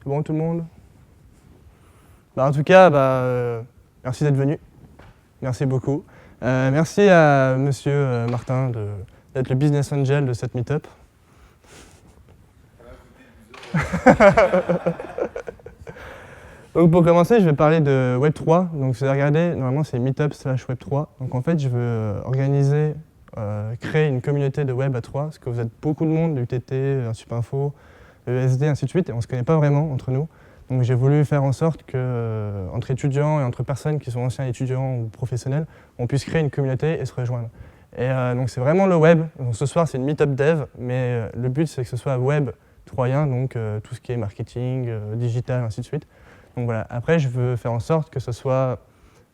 C'est bon tout le monde? En tout cas, merci d'être venu. Merci beaucoup. Merci à monsieur Martin d'être le business angel de cette meet-up. Donc pour commencer, je vais parler de Web3. Donc vous avez regardé, normalement c'est meetup/Web3. Donc en fait, je veux organiser, créer une communauté de Web à 3, parce que vous êtes beaucoup de monde, UTT, Supinfo, ESD, ainsi de suite, et on ne se connaît pas vraiment entre nous. Donc j'ai voulu faire en sorte que, entre étudiants et entre personnes qui sont anciens étudiants ou professionnels, on puisse créer une communauté et se rejoindre. Et donc c'est vraiment le web. Donc, ce soir c'est une meetup dev, mais le but c'est que ce soit web troyen, donc tout ce qui est marketing, digital, ainsi de suite. Donc voilà. Après je veux faire en sorte que ce soit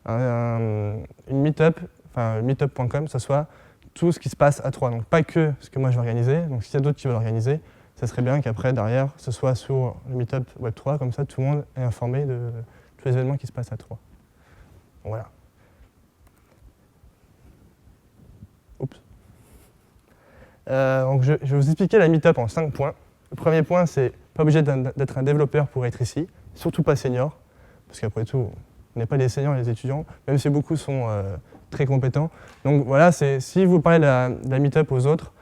une meetup, enfin meetup.com, ce soit tout ce qui se passe à 3. Donc pas que ce que moi je vais organiser, donc s'il y a d'autres qui veulent organiser, ça serait bien qu'après, derrière, ce soit sur le Meetup Web3, comme ça tout le monde est informé de tous les événements qui se passent à 3. Voilà. Oups. Donc je vais vous expliquer la Meetup en 5 points. Le premier point, c'est pas obligé d'être un développeur pour être ici, surtout pas senior, parce qu'après tout, on n'est pas des seniors, les étudiants, même si beaucoup sont très compétents. Donc voilà, si vous parlez de la Meetup aux autres,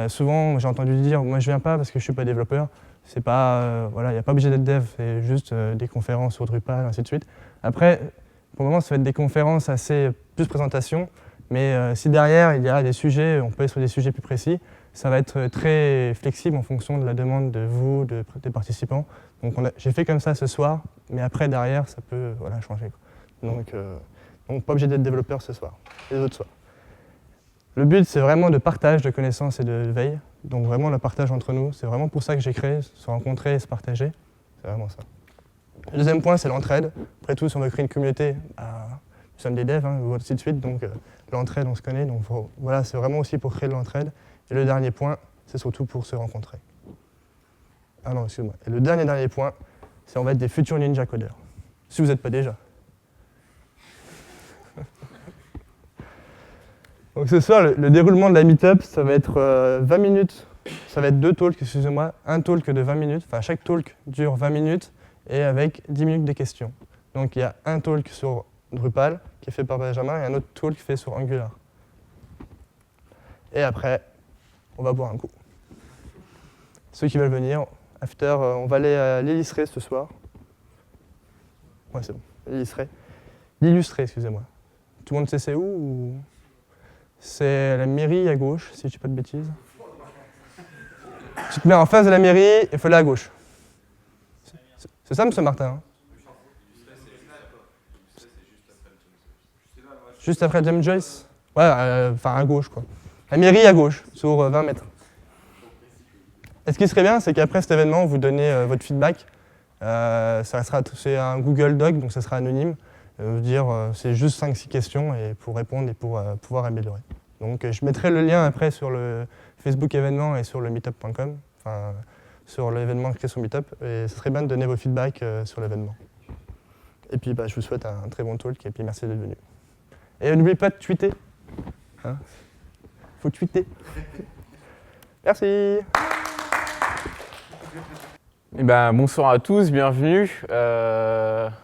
souvent, j'ai entendu dire, moi je viens pas parce que je suis pas développeur. C'est pas, voilà, il n'y a pas obligé d'être dev, c'est juste des conférences sur Drupal, ainsi de suite. Après, pour le moment, ça va être des conférences assez plus présentation, mais si derrière il y a des sujets, on peut être sur des sujets plus précis, ça va être très flexible en fonction de la demande de vous, des participants. Donc j'ai fait comme ça ce soir, mais après derrière, ça peut changer. Donc pas obligé d'être développeur ce soir, les autres soirs. Le but, c'est vraiment de partage de connaissances et de veille. Donc vraiment le partage entre nous. C'est vraiment pour ça que j'ai créé, se rencontrer et se partager. C'est vraiment ça. Le deuxième point, c'est l'entraide. Après tout, si on veut créer une communauté, nous sommes des devs, ou ainsi de suite. Donc l'entraide, on se connaît. Donc voilà, c'est vraiment aussi pour créer de l'entraide. Et le dernier point, c'est surtout pour se rencontrer. Ah non, excuse-moi. Et le dernier point, c'est on va être des futurs ninja codeurs. Si vous n'êtes pas déjà. Donc ce soir, le déroulement de la meetup, ça va être 20 minutes, ça va être 2 talks, excusez-moi, un talk de 20 minutes, enfin chaque talk dure 20 minutes et avec 10 minutes de questions. Donc il y a un talk sur Drupal qui est fait par Benjamin et un autre talk fait sur Angular. Et après, on va boire un coup. Ceux qui veulent venir, after, on va aller à l'Illustré ce soir. Ouais, c'est bon, l'Illustré, excusez-moi. Tout le monde sait c'est où ou... C'est la mairie à gauche, si je ne dis pas de bêtises. Tu te mets en face de la mairie, il faut aller à gauche. C'est ça, monsieur Martin? Juste après James Joyce? Ouais, enfin à gauche, quoi. La mairie à gauche, sur 20 mètres. Et ce qui serait bien, c'est qu'après cet événement, vous donnez votre feedback. C'est un Google Doc, donc ça sera anonyme. C'est juste 5-6 questions et pour répondre et pour pouvoir améliorer. Donc je mettrai le lien après sur le Facebook événement et sur le meetup.com, enfin sur l'événement créé sur Meetup, et ce serait bien de donner vos feedbacks sur l'événement. Et puis je vous souhaite un très bon talk et puis merci d'être venu. Et n'oubliez pas de tweeter. Faut tweeter. Merci. Bonsoir à tous, bienvenue.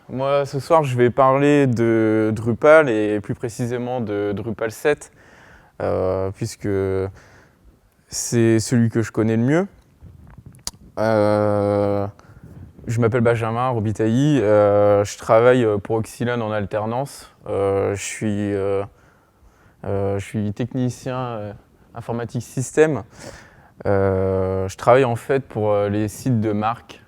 Moi, ce soir, je vais parler de Drupal et plus précisément de Drupal 7, puisque c'est celui que je connais le mieux. Je m'appelle Benjamin Robitaille, je travaille pour Oxylon en alternance. Je suis technicien informatique système. Je travaille en fait pour les sites de marques,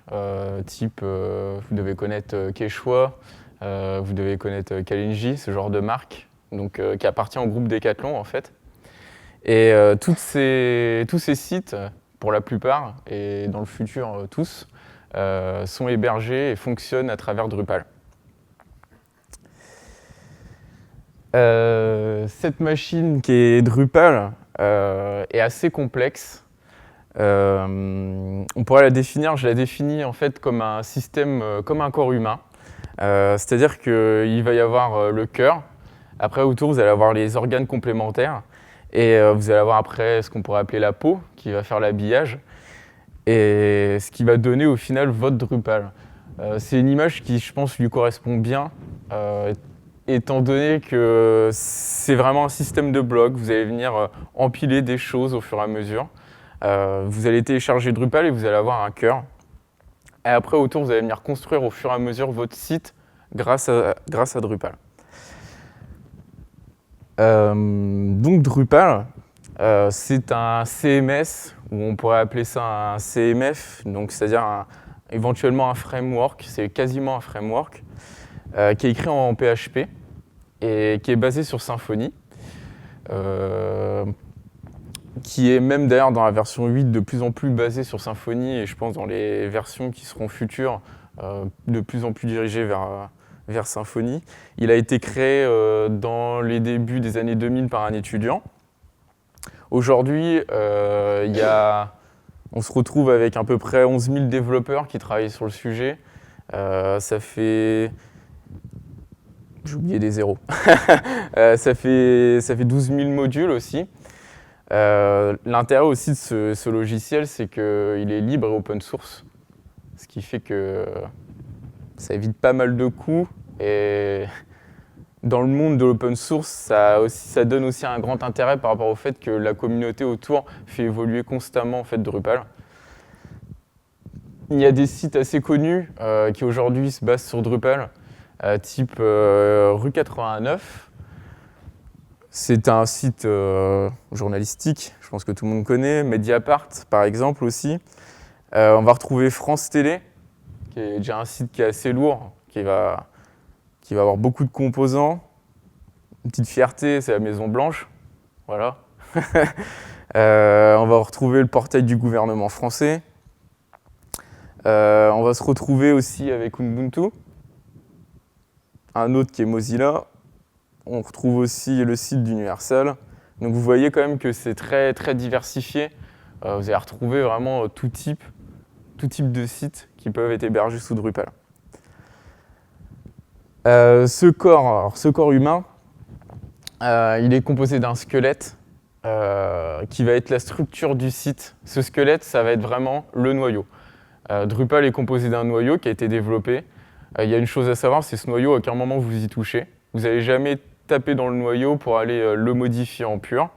type, vous devez connaître Quechua, vous devez connaître Kalinji, ce genre de marque, donc, qui appartient au groupe Decathlon en fait. Et tous ces sites, pour la plupart, et dans le futur tous, sont hébergés et fonctionnent à travers Drupal. Cette machine qui est Drupal est assez complexe. On pourrait la définir, je la définis en fait comme un système, comme un corps humain. C'est-à-dire qu'il va y avoir le cœur, après autour vous allez avoir les organes complémentaires, et vous allez avoir après ce qu'on pourrait appeler la peau, qui va faire l'habillage. et ce qui va donner au final votre Drupal. C'est une image qui, je pense, lui correspond bien, étant donné que c'est vraiment un système de blocs. Vous allez venir empiler des choses au fur et à mesure. Vous allez télécharger Drupal et vous allez avoir un cœur. Et après, autour, vous allez venir construire au fur et à mesure votre site grâce à Drupal. Donc Drupal, c'est un CMS, ou on pourrait appeler ça un CMF, donc c'est-à-dire éventuellement un framework, c'est quasiment un framework, qui est écrit en PHP et qui est basé sur Symfony, qui est même d'ailleurs dans la version 8 de plus en plus basé sur Symfony, et je pense dans les versions qui seront futures, de plus en plus dirigées vers Symfony. Il a été créé dans les débuts des années 2000 par un étudiant. Aujourd'hui, on se retrouve avec à peu près 11 000 développeurs qui travaillent sur le sujet. Ça fait... J'ai oublié des zéros. Ça fait 12 000 modules aussi. L'intérêt aussi de ce logiciel, c'est qu'il est libre et open source. Ce qui fait que ça évite pas mal de coûts. Et dans le monde de l'open source, ça donne aussi un grand intérêt par rapport au fait que la communauté autour fait évoluer constamment en fait, Drupal. Il y a des sites assez connus qui aujourd'hui se basent sur Drupal, type Rue 89. C'est un site journalistique, je pense que tout le monde connaît, Mediapart par exemple aussi. On va retrouver France Télé, qui est déjà un site qui est assez lourd, qui va avoir beaucoup de composants. Une petite fierté, c'est la Maison Blanche. Voilà. On va retrouver le portail du gouvernement français. On va se retrouver aussi avec Ubuntu. Un autre qui est Mozilla. On retrouve aussi le site d'Universal. Donc vous voyez quand même que c'est très, très diversifié. Vous allez retrouver vraiment tout type de sites qui peuvent être hébergés sous Drupal. Ce corps humain, il est composé d'un squelette qui va être la structure du site. Ce squelette, ça va être vraiment le noyau. Drupal est composé d'un noyau qui a été développé. Il y a une chose à savoir, c'est ce noyau, à aucun moment vous y touchez. Vous n'allez jamais taper dans le noyau pour aller le modifier en pur.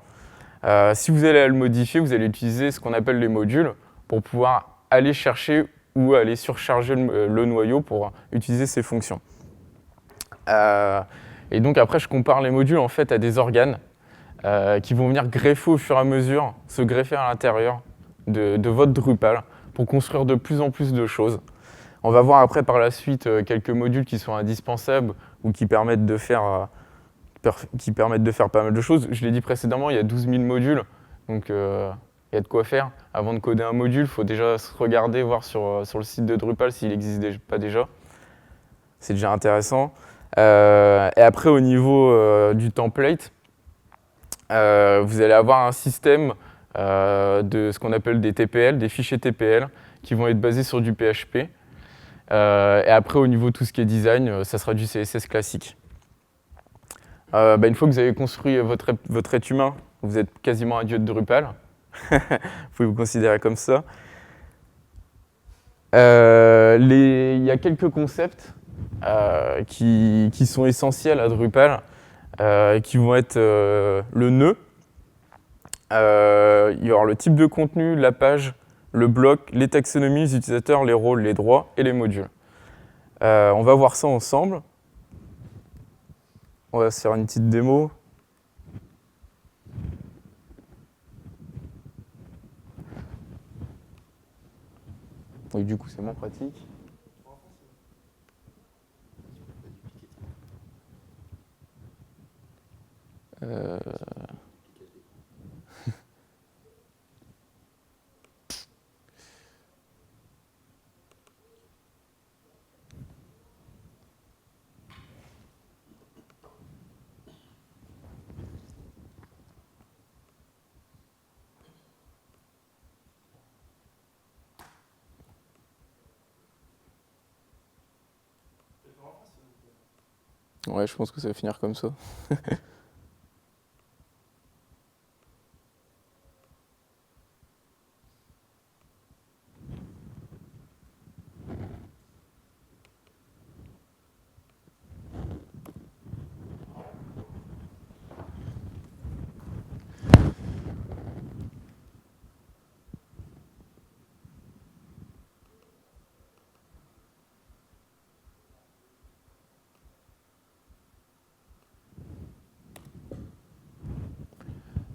Si vous allez le modifier, vous allez utiliser ce qu'on appelle les modules pour pouvoir aller chercher ou aller surcharger le noyau pour utiliser ses fonctions. Et donc après, je compare les modules en fait à des organes qui vont venir greffer au fur et à mesure, se greffer à l'intérieur de votre Drupal pour construire de plus en plus de choses. On va voir après par la suite quelques modules qui sont indispensables ou qui permettent de faire pas mal de choses. Je l'ai dit précédemment, il y a 12 000 modules, donc il y a de quoi faire. Avant de coder un module, il faut déjà se regarder, voir sur le site de Drupal s'il n'existe pas déjà. C'est déjà intéressant. Et après, au niveau du template, vous allez avoir un système de ce qu'on appelle des TPL, des fichiers TPL, qui vont être basés sur du PHP. Et après, au niveau de tout ce qui est design, ça sera du CSS classique. Une fois que vous avez construit votre être humain, vous êtes quasiment un dieu de Drupal. Vous pouvez vous considérer comme ça. Il y a quelques concepts qui sont essentiels à Drupal, qui vont être le nœud, il va y avoir le type de contenu, la page, le bloc, les taxonomies, les utilisateurs, les rôles, les droits et les modules. On va voir ça ensemble. On va se faire une petite démo. Oui, du coup, c'est moins pratique. Ouais, je pense que ça va finir comme ça.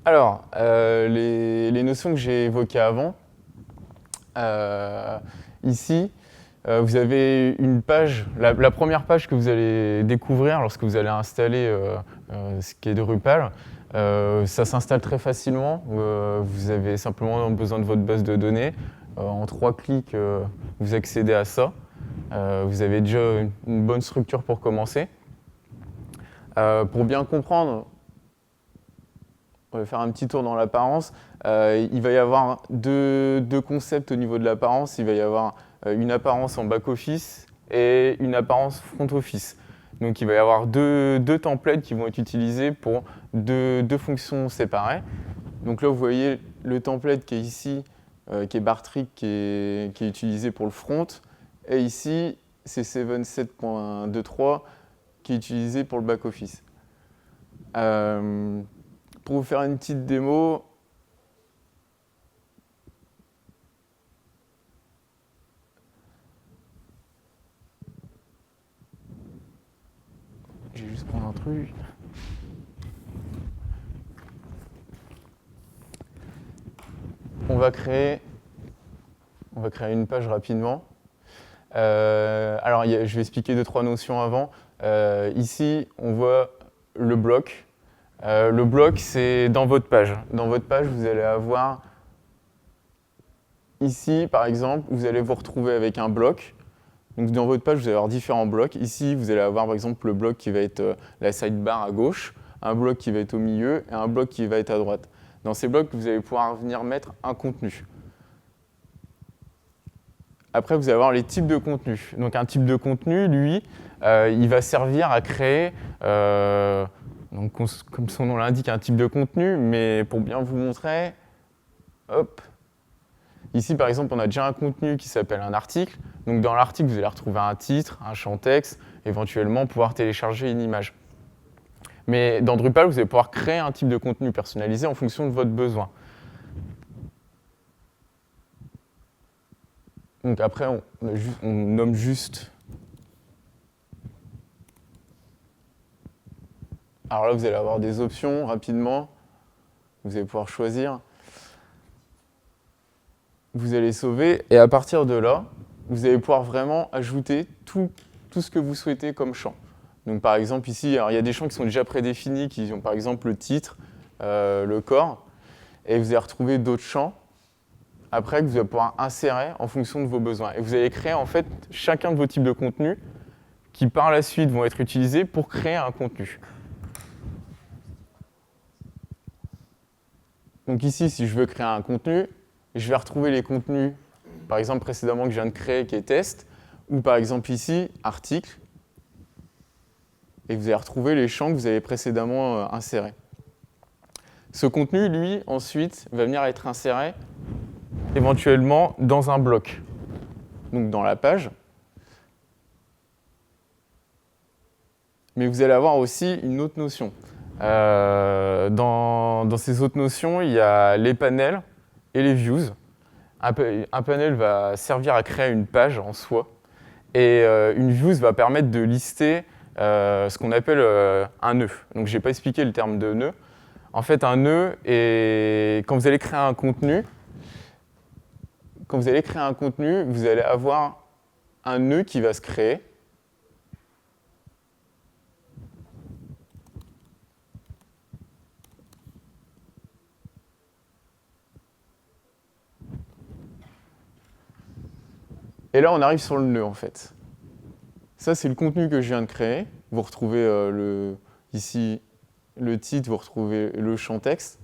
Alors, les notions que j'ai évoquées avant, ici, vous avez une page, la première page que vous allez découvrir lorsque vous allez installer ce qui est de Drupal. Ça s'installe très facilement. Vous avez simplement besoin de votre base de données. En 3 clics, vous accédez à ça. Vous avez déjà une bonne structure pour commencer. Pour bien comprendre, on va faire un petit tour dans l'apparence. Il va y avoir deux concepts au niveau de l'apparence. Il va y avoir une apparence en back-office et une apparence front-office. Donc il va y avoir deux templates qui vont être utilisés pour deux fonctions séparées. Donc là, vous voyez le template qui est ici, qui est Bartrick, qui est utilisé pour le front. Et ici, c'est 77.23 qui est utilisé pour le back-office. Pour vous faire une petite démo, je vais juste prendre un truc. On va créer une page rapidement. Alors, je vais expliquer 2-3 notions avant. Ici, on voit le bloc. Le bloc, c'est dans votre page. Dans votre page, vous allez avoir, ici, par exemple, vous allez vous retrouver avec un bloc. Donc, dans votre page, vous allez avoir différents blocs. Ici, vous allez avoir, par exemple, le bloc qui va être la sidebar à gauche, un bloc qui va être au milieu et un bloc qui va être à droite. Dans ces blocs, vous allez pouvoir venir mettre un contenu. Après, vous allez avoir les types de contenu. Donc, un type de contenu, lui, il va servir à créer, donc, comme son nom l'indique, un type de contenu, mais pour bien vous montrer, hop. Ici, par exemple, on a déjà un contenu qui s'appelle un article. Donc, dans l'article, vous allez retrouver un titre, un champ texte, éventuellement pouvoir télécharger une image. Mais dans Drupal, vous allez pouvoir créer un type de contenu personnalisé en fonction de votre besoin. Donc après, on nomme juste. Alors là, vous allez avoir des options rapidement. Vous allez pouvoir choisir. Vous allez sauver. Et à partir de là, vous allez pouvoir vraiment ajouter tout ce que vous souhaitez comme champ. Donc par exemple ici, alors, il y a des champs qui sont déjà prédéfinis, qui ont par exemple le titre, le corps. Et vous allez retrouver d'autres champs après que vous allez pouvoir insérer en fonction de vos besoins. Et vous allez créer en fait chacun de vos types de contenus qui par la suite vont être utilisés pour créer un contenu. Donc ici, si je veux créer un contenu, je vais retrouver les contenus, par exemple précédemment que je viens de créer, qui est test, ou par exemple ici, article, et vous allez retrouver les champs que vous avez précédemment insérés. Ce contenu, lui, ensuite, va venir être inséré éventuellement dans un bloc, donc dans la page. Mais vous allez avoir aussi une autre notion. Dans ces autres notions, il y a les panels et les views. Un panel va servir à créer une page en soi, et une views va permettre de lister ce qu'on appelle un nœud. Donc je n'ai pas expliqué le terme de nœud. En fait, un nœud, est quand vous allez créer un contenu, vous allez avoir un nœud qui va se créer. Et là, on arrive sur le nœud, en fait. Ça, c'est le contenu que je viens de créer. Vous retrouvez ici le titre, vous retrouvez le champ texte.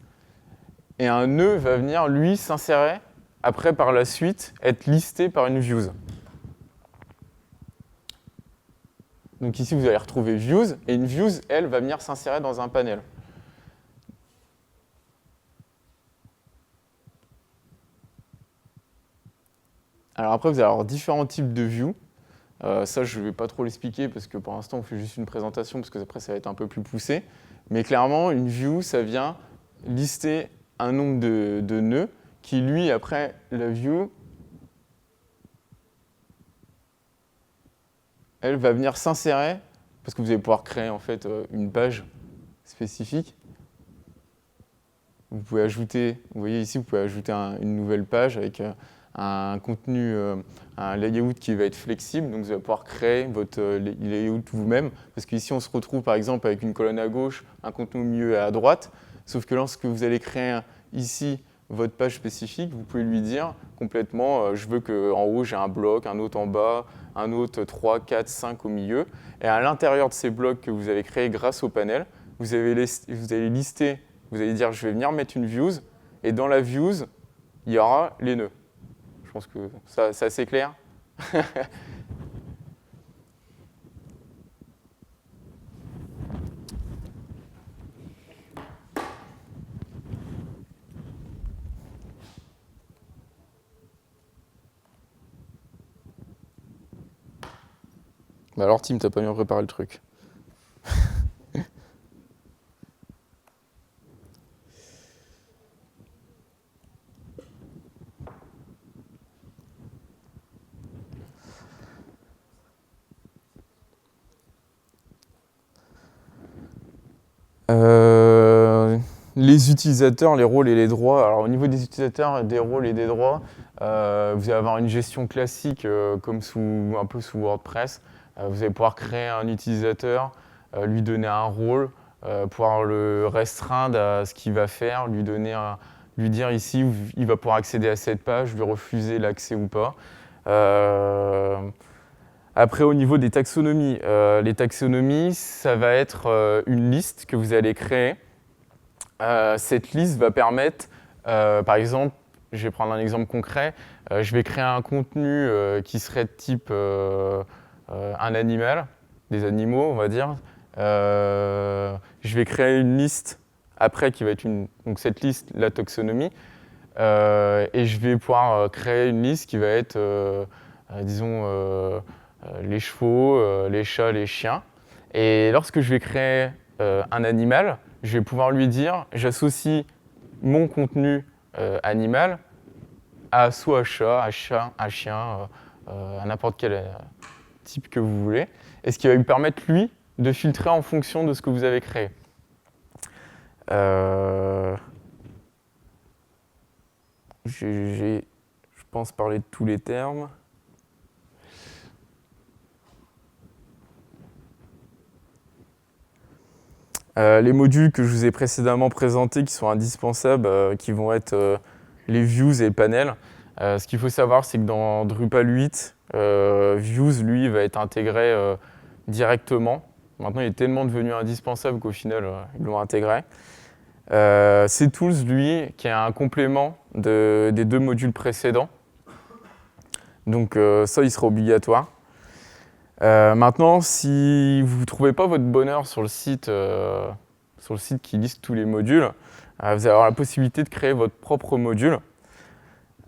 Et un nœud va venir, lui, s'insérer, après, par la suite, être listé par une views. Donc ici, vous allez retrouver views, et une views, elle, va venir s'insérer dans un panel. Alors après, vous allez avoir différents types de views. Ça, je ne vais pas trop l'expliquer parce que pour l'instant, on fait juste une présentation parce que après, ça va être un peu plus poussé. Mais clairement, une view, ça vient lister un nombre de nœuds qui, lui, après la view, elle va venir s'insérer parce que vous allez pouvoir créer en fait une page spécifique. vous pouvez ajouter, vous voyez ici, vous pouvez ajouter une nouvelle page avec un contenu, un layout qui va être flexible. Donc vous allez pouvoir créer votre layout vous-même. Parce qu'ici, on se retrouve par exemple avec une colonne à gauche, un contenu au milieu et à droite. Sauf que lorsque vous allez créer ici votre page spécifique, vous pouvez lui dire complètement, je veux qu'en haut, j'ai un bloc, un autre en bas, un autre 3, 4, 5 au milieu. Et à l'intérieur de ces blocs que vous avez créés grâce au panel, vous allez lister, vous allez dire, je vais venir mettre une views. Et dans la views, il y aura les nœuds. Je pense que ça, c'est assez clair. Bah alors Tim, t'as pas bien préparé le truc. Les utilisateurs, les rôles et les droits. Alors au niveau des utilisateurs, des rôles et des droits, vous allez avoir une gestion classique comme un peu sous WordPress. Vous allez pouvoir créer un utilisateur, lui donner un rôle, pouvoir le restreindre à ce qu'il va faire, lui dire ici il va pouvoir accéder à cette page, lui refuser l'accès ou pas. Après, au niveau des taxonomies, les taxonomies, ça va être une liste que vous allez créer. Cette liste va permettre, par exemple, je vais prendre un exemple concret, je vais créer un contenu qui serait de type un animal, des animaux, on va dire. Je vais créer une liste après qui va être donc cette liste, la taxonomie, et je vais pouvoir créer une liste qui va être, disons, les chevaux, les chats, les chiens. Et lorsque je vais créer un animal, je vais pouvoir lui dire, j'associe mon contenu animal à soit à chat, à chien, à n'importe quel type que vous voulez, et ce qui va lui permettre, lui, de filtrer en fonction de ce que vous avez créé. J'ai, je pense, parlé de tous les termes. Les modules que je vous ai précédemment présentés qui sont indispensables, qui vont être les views et le panel. Ce qu'il faut savoir, c'est que dans Drupal 8, views, lui, va être intégré directement. Maintenant, il est tellement devenu indispensable qu'au final, ils l'ont intégré. C'est Tools, lui, qui est un complément des deux modules précédents. Donc ça, il sera obligatoire. Maintenant, si vous ne trouvez pas votre bonheur sur le site qui liste tous les modules, vous allez avoir la possibilité de créer votre propre module.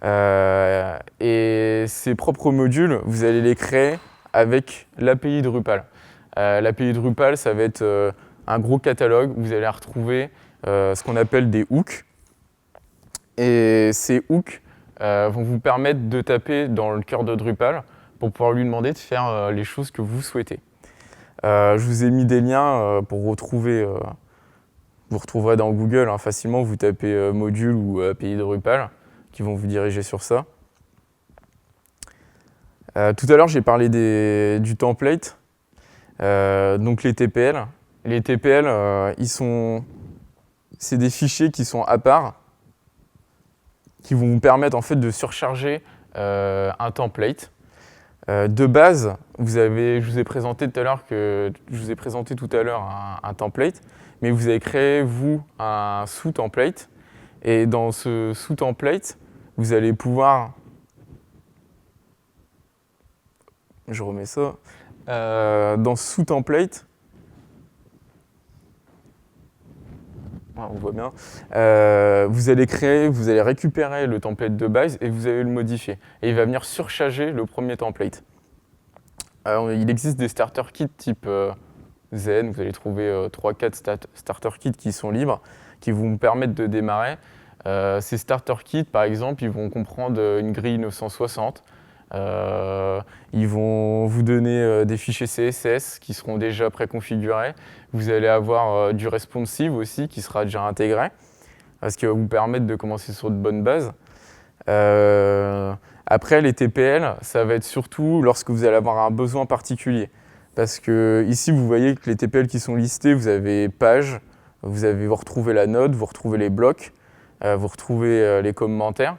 Et ces propres modules, vous allez les créer avec l'API Drupal. L'API Drupal, ça va être un gros catalogue où vous allez retrouver ce qu'on appelle des hooks. Et ces hooks vont vous permettre de taper dans le cœur de Drupal pour pouvoir lui demander de faire les choses que vous souhaitez. Je vous ai mis des liens pour retrouver, vous retrouverez dans Google facilement, vous tapez module ou API Drupal qui vont vous diriger sur ça. Tout à l'heure, j'ai parlé du template, donc les TPL. Les TPL, c'est des fichiers qui sont à part, qui vont vous permettre en fait de surcharger un template. De base, je vous ai présenté tout à l'heure un template, mais vous avez créé, vous, un sous-template. Et dans ce sous-template, vous allez pouvoir... Je remets ça. Dans ce sous-template, on voit bien, vous allez récupérer le template de base et vous allez le modifier. Et il va venir surcharger le premier template. Il existe des starter kits type Zen, vous allez trouver 3-4 starter kits qui sont libres, qui vont vous permettre de démarrer. Ces starter kits, par exemple, ils vont comprendre une grille 960. Ils vont vous donner des fichiers CSS qui seront déjà préconfigurés. Vous allez avoir du responsive aussi qui sera déjà intégré. ce qui va vous permettre de commencer sur de bonnes bases. Après, les TPL, ça va être surtout lorsque vous allez avoir un besoin particulier. Parce que ici, vous voyez que les TPL qui sont listés, vous avez page, vous retrouvez la note, vous retrouvez les blocs, vous retrouvez les commentaires.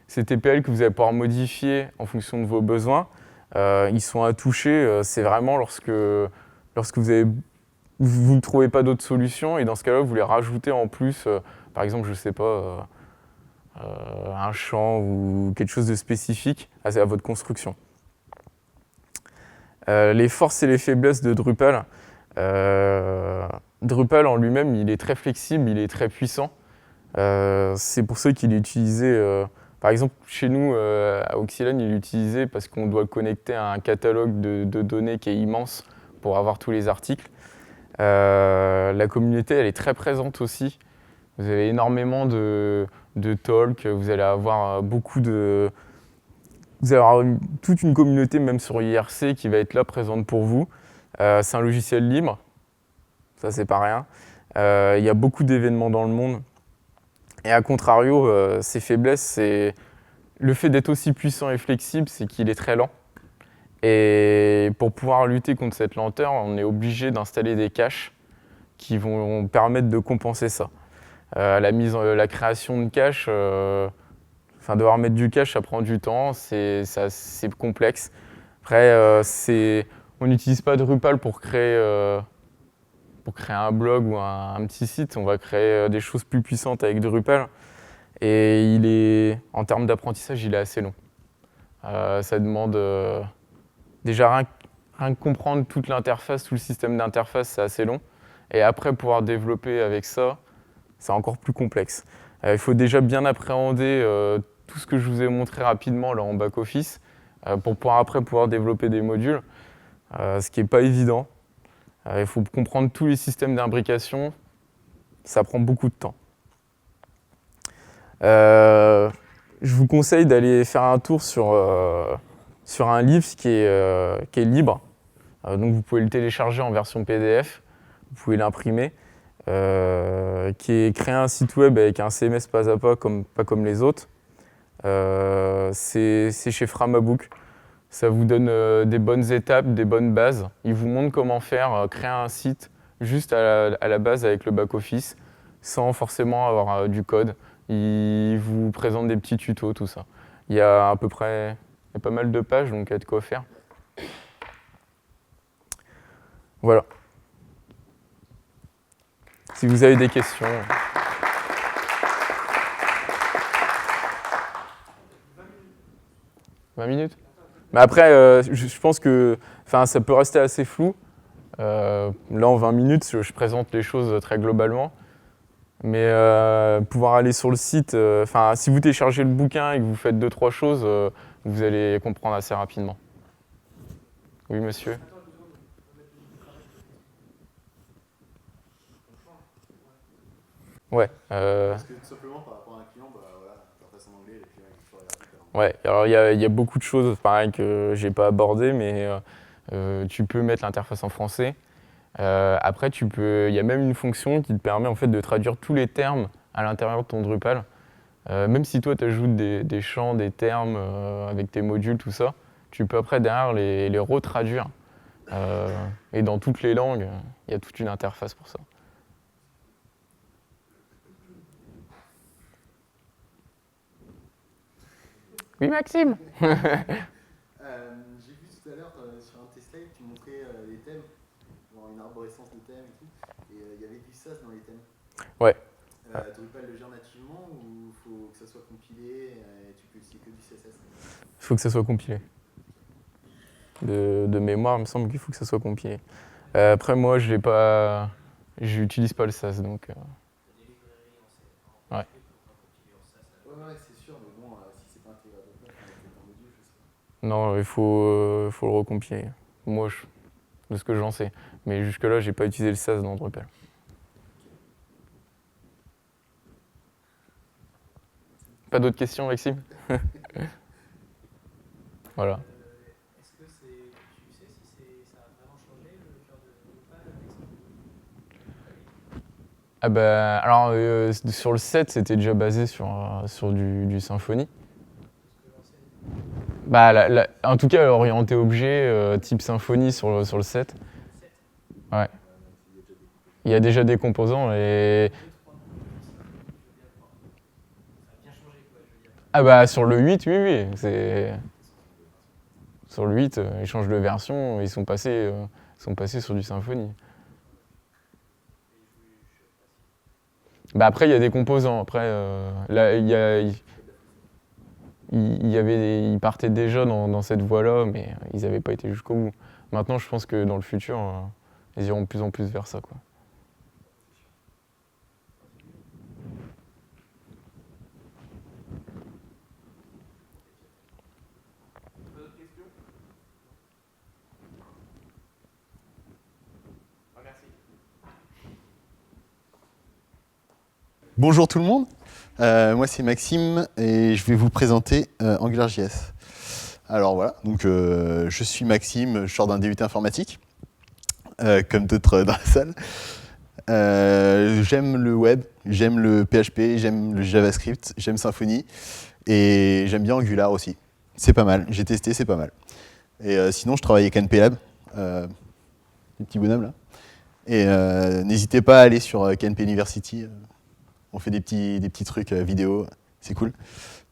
Ces TPL que vous allez pouvoir modifier en fonction de vos besoins, ils sont à toucher, c'est vraiment lorsque vous ne trouvez pas d'autres solutions et dans ce cas-là, vous les rajoutez en plus, par exemple, je ne sais pas, un champ ou quelque chose de spécifique à votre construction. Les forces et les faiblesses de Drupal. Drupal en lui-même, il est très flexible, il est très puissant. C'est pour ça qu'il est utilisé, par exemple chez nous à Oxylane, il est utilisé parce qu'on doit le connecter à un catalogue de données qui est immense pour avoir tous les articles. La communauté, elle est très présente aussi. Vous avez énormément de talks, vous allez avoir vous allez avoir toute une communauté, même sur IRC, qui va être là, présente pour vous. C'est un logiciel libre, ça c'est pas rien. Il y a beaucoup d'événements dans le monde. Et à contrario, ses faiblesses, c'est le fait d'être aussi puissant et flexible, c'est qu'il est très lent. Et pour pouvoir lutter contre cette lenteur, on est obligé d'installer des caches qui vont permettre de compenser ça. La création de cache, devoir mettre du cache, ça prend du temps, c'est complexe. Après, on n'utilise pas Drupal pour créer un blog ou un petit site, on va créer des choses plus puissantes avec Drupal. Et en termes d'apprentissage, il est assez long. Ça demande déjà rien que comprendre toute l'interface, tout le système d'interface, c'est assez long. Et après, pouvoir développer avec ça, c'est encore plus complexe. Il faut déjà bien appréhender tout ce que je vous ai montré rapidement là en back-office pour pouvoir développer des modules, ce qui n'est pas évident. Il faut comprendre tous les systèmes d'imbrication, ça prend beaucoup de temps. Je vous conseille d'aller faire un tour sur un livre qui est libre. Donc vous pouvez le télécharger en version PDF, vous pouvez l'imprimer, qui est créer un site web avec un CMS pas à pas comme les autres. C'est chez Framabook. Ça vous donne des bonnes étapes, des bonnes bases. Il vous montre comment faire, créer un site juste à la base avec le back-office, sans forcément avoir du code. Il vous présente des petits tutos, tout ça. Il y a pas mal de pages, donc il y a de quoi faire. Voilà. Si vous avez des questions. 20 minutes. Mais après, je pense que ça peut rester assez flou. Là, en 20 minutes, je présente les choses très globalement. Mais pouvoir aller sur le site, si vous téléchargez le bouquin et que vous faites 2-3 choses, vous allez comprendre assez rapidement. Oui, monsieur. Ouais. Parce que tout simplement par rapport à un client, l'interface en anglais, les clients ils sont regarder. Ouais, alors il y a beaucoup de choses pareil que j'ai pas abordées, mais tu peux mettre l'interface en français. Après, il y a même une fonction qui te permet en fait de traduire tous les termes à l'intérieur de ton Drupal. Même si toi, tu ajoutes des champs, des termes avec tes modules, tout ça, tu peux après derrière les retraduire. Et dans toutes les langues, il y a toute une interface pour ça. Oui, Maxime. J'ai vu tout à l'heure sur un de tes slides, tu montrais les thèmes, genre une arborescence de thèmes et tout, et il y avait du SAS dans les thèmes. Ouais. Drupal le gère nativement ou il faut que ça soit compilé et tu peux utiliser que du CSS? Il faut que ça soit compilé. De mémoire, il me semble qu'il faut que ça soit compilé. Après, moi, je n'utilise pas le SAS, donc. Ouais. Ouais, c'est sûr, mais bon, si c'est pas intégré à Drupal, c'est un module, je sais pas. Non, il faut le recompiler. Moi, de ce que j'en sais. Mais jusque-là, j'ai pas utilisé le SAS dans Drupal. Pas d'autres questions, Maxime? Voilà. Est-ce que tu sais si ça a vraiment changé le cœur de Drupal avec ça? Ah bah, alors, sur le 7, c'était déjà basé sur du Symfony. Bah, en tout cas, orienté objet, type Symfony sur le 7. Ouais. Il y a déjà des composants et... Ah bah, sur le 8, oui. Sur le 8, ils changent de version, ils sont passés sur du Symfony. Bah après, il y a des composants. Après, là, ils partaient déjà dans cette voie-là, mais ils n'avaient pas été jusqu'au bout. Maintenant, je pense que dans le futur, ils iront de plus en plus vers ça, quoi. Bonjour tout le monde, moi c'est Maxime et je vais vous présenter AngularJS. Alors voilà, donc je suis Maxime, je sors d'un DUT informatique, comme d'autres dans la salle. J'aime le web, j'aime le PHP, j'aime le JavaScript, j'aime Symfony et j'aime bien Angular aussi. C'est pas mal, j'ai testé, c'est pas mal. Et sinon je travaille avec NPLab, les petits bonhommes là. Et n'hésitez pas à aller sur KNP University. On fait des petits trucs vidéo, c'est cool.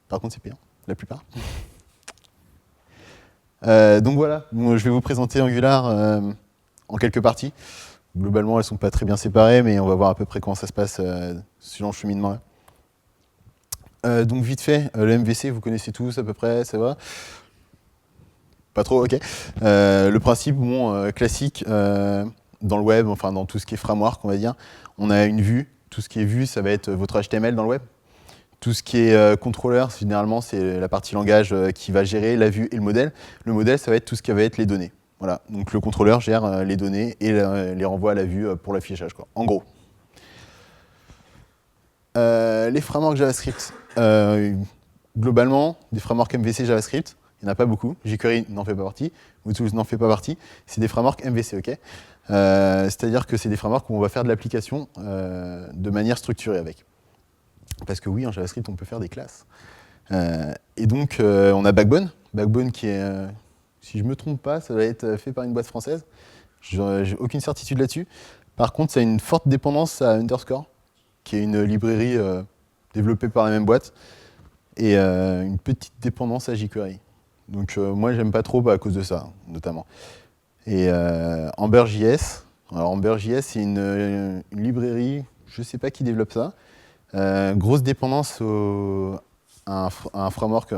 Par contre, c'est payant, la plupart. Donc voilà, je vais vous présenter Angular en quelques parties. Globalement, elles ne sont pas très bien séparées, mais on va voir à peu près comment ça se passe selon le cheminement. Donc vite fait, le MVC, vous connaissez tous à peu près, ça va? Pas trop, ok. Le principe, classique, dans le web, enfin dans tout ce qui est framework, on va dire, on a une vue. Tout ce qui est vue, ça va être votre HTML dans le web. Tout ce qui est contrôleur, généralement, c'est la partie langage qui va gérer la vue et le modèle. Le modèle, ça va être tout ce qui va être les données. Voilà. Donc le contrôleur gère les données et les renvoie à la vue pour l'affichage, quoi. En gros. Les frameworks JavaScript. Globalement, des frameworks MVC JavaScript, il n'y en a pas beaucoup. jQuery n'en fait pas partie. Mootools n'en fait pas partie. C'est des frameworks MVC, ok. C'est-à-dire que c'est des frameworks où on va faire de l'application de manière structurée avec. Parce que oui, en JavaScript, on peut faire des classes. Et donc, on a Backbone. Backbone qui est, si je ne me trompe pas, ça va être fait par une boîte française. J'ai aucune certitude là-dessus. Par contre, ça a une forte dépendance à Underscore, qui est une librairie développée par la même boîte, et une petite dépendance à jQuery. Donc moi, j'aime pas trop à cause de ça, notamment. Et Ember.js, alors Ember.js c'est une librairie, je ne sais pas qui développe ça, grosse dépendance à un framework,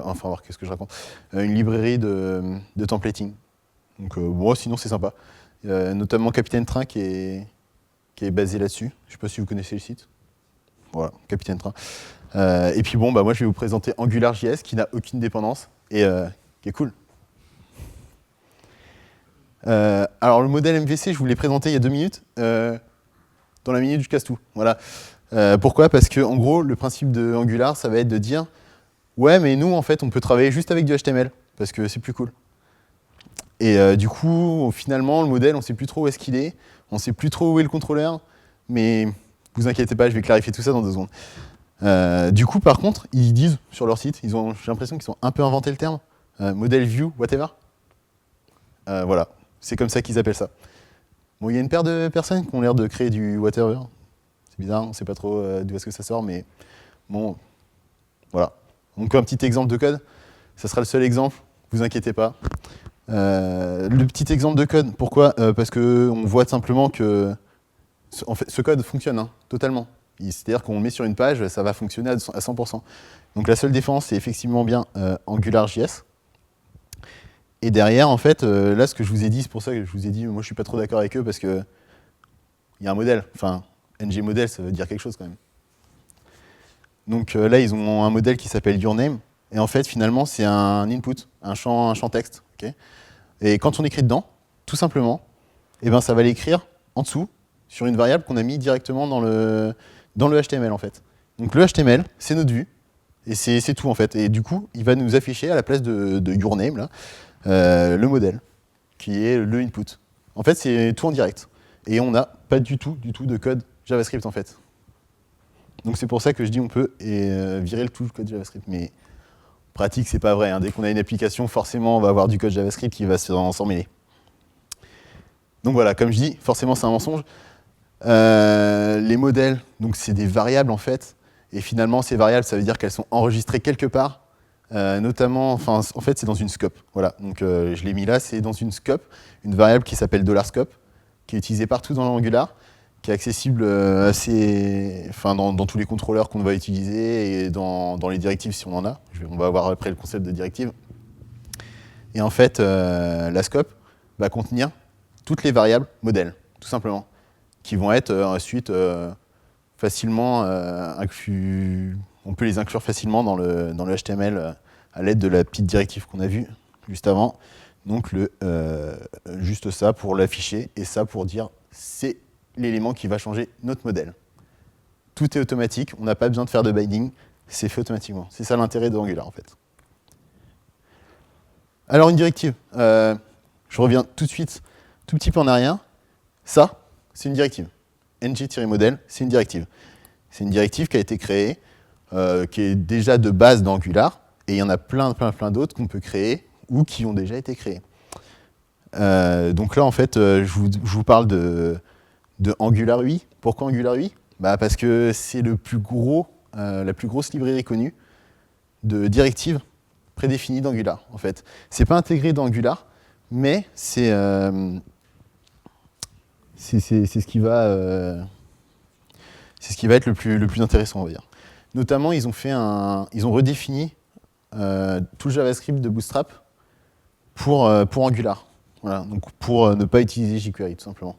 qu'est-ce que je raconte, une librairie de templating. Donc bon, sinon c'est sympa, notamment Capitaine Train qui est basé là-dessus, je ne sais pas si vous connaissez le site, voilà, Capitaine Train. Et puis bon, moi je vais vous présenter AngularJS qui n'a aucune dépendance et qui est cool. Alors le modèle MVC, je vous l'ai présenté il y a 2 minutes. Dans la minute, je casse tout. Voilà. Pourquoi? Parce que en gros, le principe de Angular, ça va être de dire ouais, mais nous, en fait, on peut travailler juste avec du HTML, parce que c'est plus cool. Et du coup, finalement, le modèle, on ne sait plus trop où est-ce qu'il est, on ne sait plus trop où est le contrôleur, mais vous inquiétez pas, je vais clarifier tout ça dans 2 secondes. Du coup, par contre, ils disent sur leur site, j'ai l'impression qu'ils ont un peu inventé le terme, modèle view, whatever. Voilà. C'est comme ça qu'ils appellent ça. Bon, il y a une paire de personnes qui ont l'air de créer du whatever. C'est bizarre, on ne sait pas trop d'où est-ce que ça sort, mais bon, voilà. Donc un petit exemple de code, ça sera le seul exemple, vous inquiétez pas. Le petit exemple de code, pourquoi? Parce qu'on voit simplement que en fait, ce code fonctionne totalement. C'est-à-dire qu'on le met sur une page, ça va fonctionner à 100%. Donc la seule différence, c'est effectivement bien AngularJS. Et derrière, en fait, là, ce que je vous ai dit, c'est pour ça que je vous ai dit, moi, je suis pas trop d'accord avec eux, parce que il y a un modèle. Enfin, ng model, ça veut dire quelque chose, quand même. Donc là, ils ont un modèle qui s'appelle yourname, et en fait, finalement, c'est un input, un champ texte. Okay, et quand on écrit dedans, tout simplement, eh ben, ça va l'écrire en dessous, sur une variable qu'on a mis directement dans le HTML, en fait. Donc le HTML, c'est notre vue, et c'est tout, en fait. Et du coup, il va nous afficher, à la place de yourname, là, le modèle, qui est le input. En fait, c'est tout en direct. Et on n'a pas du tout de code JavaScript, en fait. Donc c'est pour ça que je dis on peut virer tout le code JavaScript. Mais en pratique, c'est pas vrai, hein. Dès qu'on a une application, forcément, on va avoir du code JavaScript qui va s'en mêler. Donc voilà, comme je dis, forcément, c'est un mensonge. Les modèles, donc c'est des variables en fait. Et finalement, ces variables, ça veut dire qu'elles sont enregistrées quelque part. Notamment, en fait, c'est dans une scope. Voilà, donc je l'ai mis là, c'est dans une scope, une variable qui s'appelle $scope, qui est utilisée partout dans l'Angular, qui est accessible dans tous les contrôleurs qu'on va utiliser et dans les directives si on en a. On va voir après le concept de directive. Et en fait, la scope va contenir toutes les variables modèles, tout simplement, qui vont être ensuite facilement inclus. On peut les inclure facilement dans le HTML à l'aide de la petite directive qu'on a vue juste avant. Donc juste ça pour l'afficher et ça pour dire c'est l'élément qui va changer notre modèle. Tout est automatique, on n'a pas besoin de faire de binding, c'est fait automatiquement. C'est ça l'intérêt de Angular en fait. Alors une directive, je reviens tout de suite, tout petit peu en arrière. Ça, c'est une directive. ng-modèle, c'est une directive. C'est une directive qui a été créée, qui est déjà de base d'Angular, et il y en a plein d'autres qu'on peut créer ou qui ont déjà été créés. Donc là, en fait, je vous parle de Angular UI. Pourquoi Angular UI ? Parce que c'est la plus grosse librairie connue de directives prédéfinies d'Angular, en fait. C'est pas intégré dans Angular, mais c'est ce qui va être le plus intéressant, on va dire. Notamment, ils ont redéfini tout le JavaScript de Bootstrap pour Angular. Voilà, donc pour ne pas utiliser jQuery, tout simplement.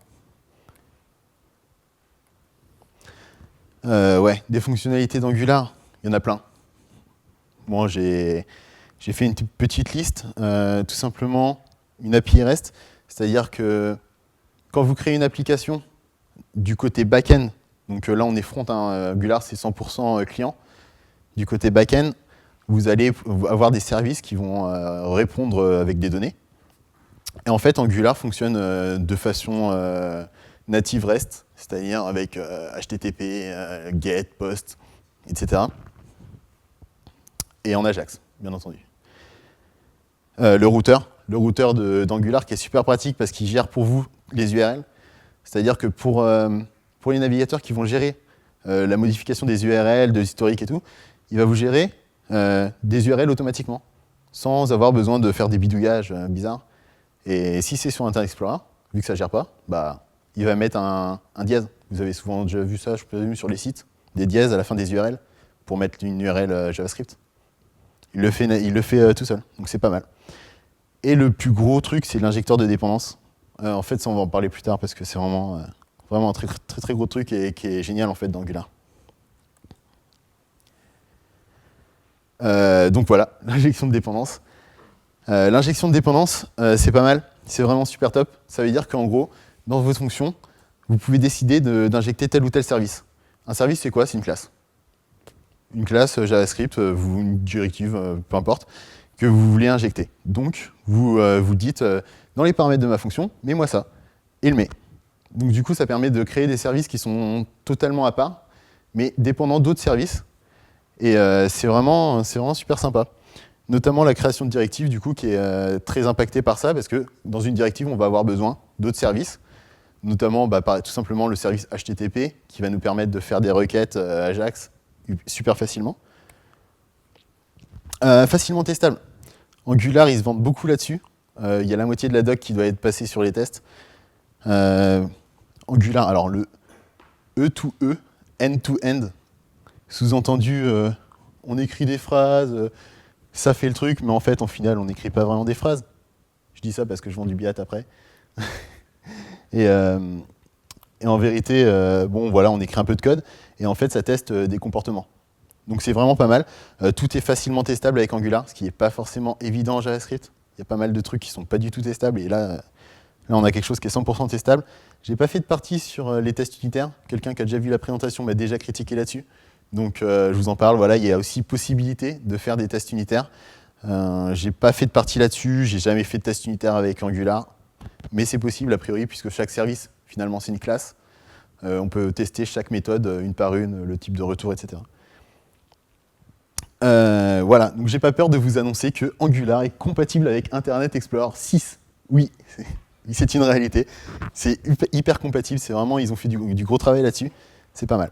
Des fonctionnalités d'Angular, il y en a plein. Moi, j'ai fait une petite liste, tout simplement une API REST, c'est-à-dire que quand vous créez une application du côté back-end, donc là on est front, hein, Angular c'est 100% client, du côté back-end, vous allez avoir des services qui vont répondre avec des données. Et en fait, Angular fonctionne de façon native REST, c'est-à-dire avec HTTP, GET, POST, etc. Et en Ajax, bien entendu. Le routeur d'Angular qui est super pratique parce qu'il gère pour vous les URL. C'est-à-dire que pour les navigateurs qui vont gérer la modification des URL, de l'historique et tout, il va vous gérer des URL automatiquement, sans avoir besoin de faire des bidouillages bizarres. Et si c'est sur Internet Explorer, vu que ça ne gère pas, il va mettre un dièse. Vous avez souvent déjà vu ça, je présume, sur les sites, des dièses à la fin des URL pour mettre une URL JavaScript. Il le fait tout seul, donc c'est pas mal. Et le plus gros truc, c'est l'injecteur de dépendance. En fait, ça, on va en parler plus tard parce que c'est vraiment un très, très, très gros truc et qui est génial en fait d'Angular. Donc voilà, l'injection de dépendance. L'injection de dépendance, c'est pas mal, c'est vraiment super top. Ça veut dire qu'en gros, dans votre fonction, vous pouvez décider d'injecter tel ou tel service. Un service, c'est quoi ? C'est une classe. Une classe JavaScript, une directive, peu importe, que vous voulez injecter. Donc, vous dites, dans les paramètres de ma fonction, mets-moi ça, et le met. Donc du coup, ça permet de créer des services qui sont totalement à part, mais dépendant d'autres services. Et c'est vraiment super sympa. Notamment la création de directives, du coup, qui est très impactée par ça, parce que dans une directive, on va avoir besoin d'autres services, notamment tout simplement le service HTTP, qui va nous permettre de faire des requêtes Ajax super facilement. Facilement testable. Angular, ils se vendent beaucoup là-dessus. Il y a la moitié de la doc qui doit être passée sur les tests. Angular, alors le E2E, end-to-end, sous-entendu, on écrit des phrases, ça fait le truc, mais en fait, en final, on n'écrit pas vraiment des phrases. Je dis ça parce que je vends du biat après. et en vérité, on écrit un peu de code, et en fait, ça teste des comportements. Donc c'est vraiment pas mal. Tout est facilement testable avec Angular, ce qui n'est pas forcément évident en JavaScript. Il y a pas mal de trucs qui ne sont pas du tout testables, et là, on a quelque chose qui est 100% testable. Je n'ai pas fait de partie sur les tests unitaires. Quelqu'un qui a déjà vu la présentation m'a déjà critiqué là-dessus. Donc je vous en parle, voilà, il y a aussi possibilité de faire des tests unitaires. J'ai pas fait de partie là-dessus, j'ai jamais fait de test unitaire avec Angular, mais c'est possible a priori puisque chaque service finalement c'est une classe. On peut tester chaque méthode une par une, le type de retour, etc. Voilà, donc j'ai pas peur de vous annoncer que Angular est compatible avec Internet Explorer 6. Oui, c'est une réalité. C'est hyper compatible, c'est vraiment, ils ont fait du gros travail là-dessus. C'est pas mal.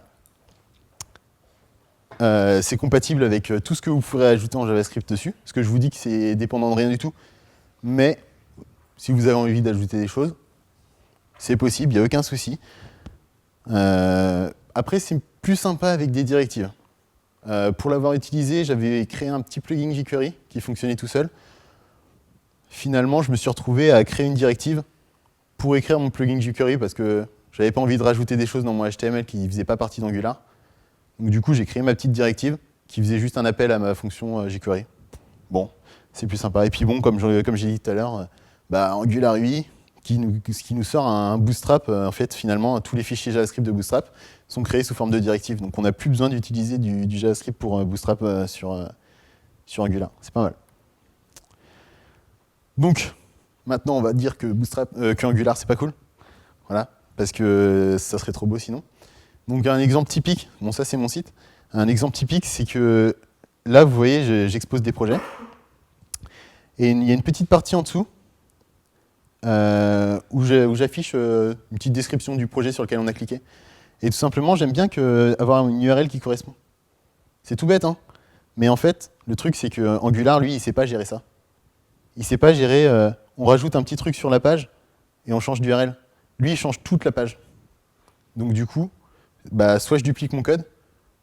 C'est compatible avec tout ce que vous pourrez ajouter en JavaScript dessus, parce que je vous dis que c'est dépendant de rien du tout. Mais si vous avez envie d'ajouter des choses, c'est possible, il n'y a aucun souci. Après, c'est plus sympa avec des directives. Pour l'avoir utilisé, j'avais créé un petit plugin jQuery qui fonctionnait tout seul. Finalement, je me suis retrouvé à créer une directive pour écrire mon plugin jQuery parce que je n'avais pas envie de rajouter des choses dans mon HTML qui ne faisaient pas partie d'Angular. Donc du coup, j'ai créé ma petite directive qui faisait juste un appel à ma fonction jQuery. Bon, c'est plus sympa. Et puis bon, comme j'ai dit tout à l'heure, Angular UI, ce qui nous sort un Bootstrap, en fait, finalement, tous les fichiers JavaScript de Bootstrap sont créés sous forme de directive. Donc on n'a plus besoin d'utiliser du JavaScript pour Bootstrap sur Angular. C'est pas mal. Donc, maintenant, on va dire que Angular, c'est pas cool. Voilà, parce que ça serait trop beau sinon. Donc un exemple typique, bon ça c'est mon site, un exemple typique c'est que là vous voyez j'expose des projets et il y a une petite partie en dessous où j'affiche une petite description du projet sur lequel on a cliqué. Et tout simplement j'aime bien avoir une URL qui correspond. C'est tout bête hein, mais en fait le truc c'est que Angular lui il sait pas gérer ça. Il sait pas gérer, on rajoute un petit truc sur la page et on change d'URL. Lui il change toute la page. Donc du coup, soit je duplique mon code,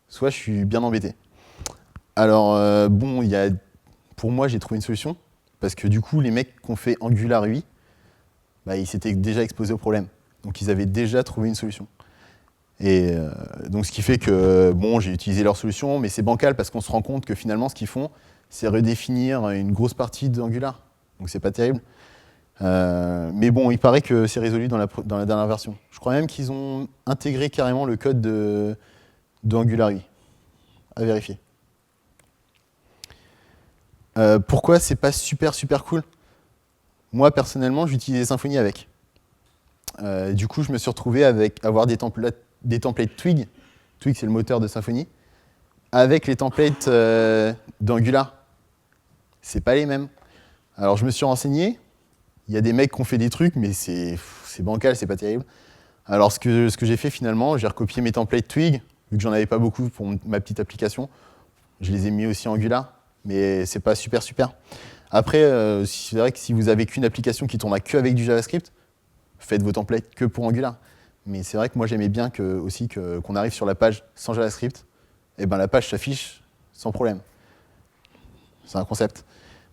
soit je suis bien embêté. Alors, pour moi, j'ai trouvé une solution, parce que du coup, les mecs qui ont fait Angular UI, ils s'étaient déjà exposés au problème. Donc, ils avaient déjà trouvé une solution. Et donc, ce qui fait que, j'ai utilisé leur solution, mais c'est bancal, parce qu'on se rend compte que finalement, ce qu'ils font, c'est redéfinir une grosse partie d'Angular. Donc, c'est pas terrible. Mais bon, il paraît que c'est résolu dans la dernière version. Je crois même qu'ils ont intégré carrément le code d'Angular UI. À vérifier. Pourquoi c'est pas super cool? Moi, personnellement, j'utilisais Symfony avec. Du coup, je me suis retrouvé avec avoir des templates Twig. Twig, c'est le moteur de Symfony. Avec les templates d'Angular. C'est pas les mêmes. Alors, je me suis renseigné. Il y a des mecs qui ont fait des trucs, mais c'est bancal, c'est pas terrible. Alors ce que j'ai fait finalement, j'ai recopié mes templates Twig, vu que j'en avais pas beaucoup pour ma petite application. Je les ai mis aussi en Angular, mais c'est pas super. Après, c'est vrai que si vous avez qu'une application qui tourne avec du JavaScript, faites vos templates que pour Angular. Mais c'est vrai que moi j'aimais bien qu'on arrive sur la page sans JavaScript, et la page s'affiche sans problème. C'est un concept.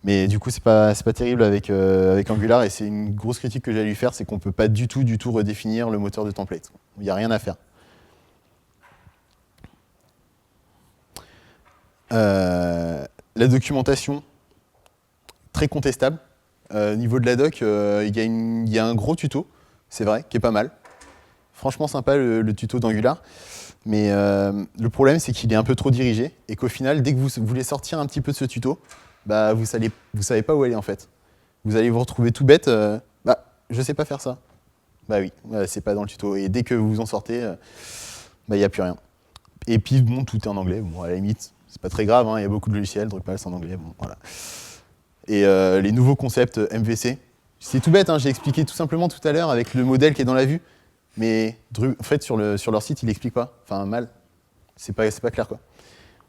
Mais du coup, c'est pas terrible avec Angular, et c'est une grosse critique que j'allais lui faire, c'est qu'on peut pas du tout redéfinir le moteur de template. Il n'y a rien à faire. La documentation, très contestable. Au niveau de la doc, il y a un gros tuto, c'est vrai, qui est pas mal. Franchement sympa le tuto d'Angular. Mais le problème, c'est qu'il est un peu trop dirigé, et qu'au final, dès que vous voulez sortir un petit peu de ce tuto, vous savez pas où aller en fait. Vous allez vous retrouver tout bête, je sais pas faire ça. Oui, c'est pas dans le tuto. Et dès que vous vous en sortez, il n'y a plus rien. Et puis tout est en anglais, à la limite, c'est pas très grave, il y a beaucoup de logiciels, Drupal c'est en anglais, voilà. Et les nouveaux concepts MVC, c'est tout bête, j'ai expliqué tout simplement tout à l'heure avec le modèle qui est dans la vue, mais en fait sur leur site, ils l'expliquent pas, mal, c'est pas clair quoi,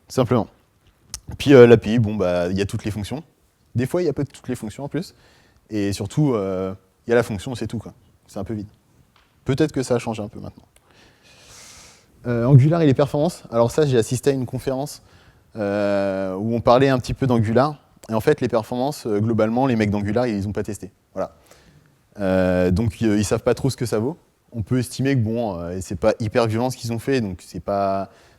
tout simplement. Puis l'API, il y a toutes les fonctions. Des fois, il n'y a pas toutes les fonctions en plus. Et surtout, il y a la fonction, c'est tout, quoi. C'est un peu vide. Peut-être que ça a changé un peu maintenant. Angular et les performances. Alors ça, j'ai assisté à une conférence où on parlait un petit peu d'Angular. Et en fait, les performances, globalement, les mecs d'Angular, ils les ont pas testé. Voilà. Donc, ils savent pas trop ce que ça vaut. On peut estimer que c'est pas hyper violent ce qu'ils ont fait, donc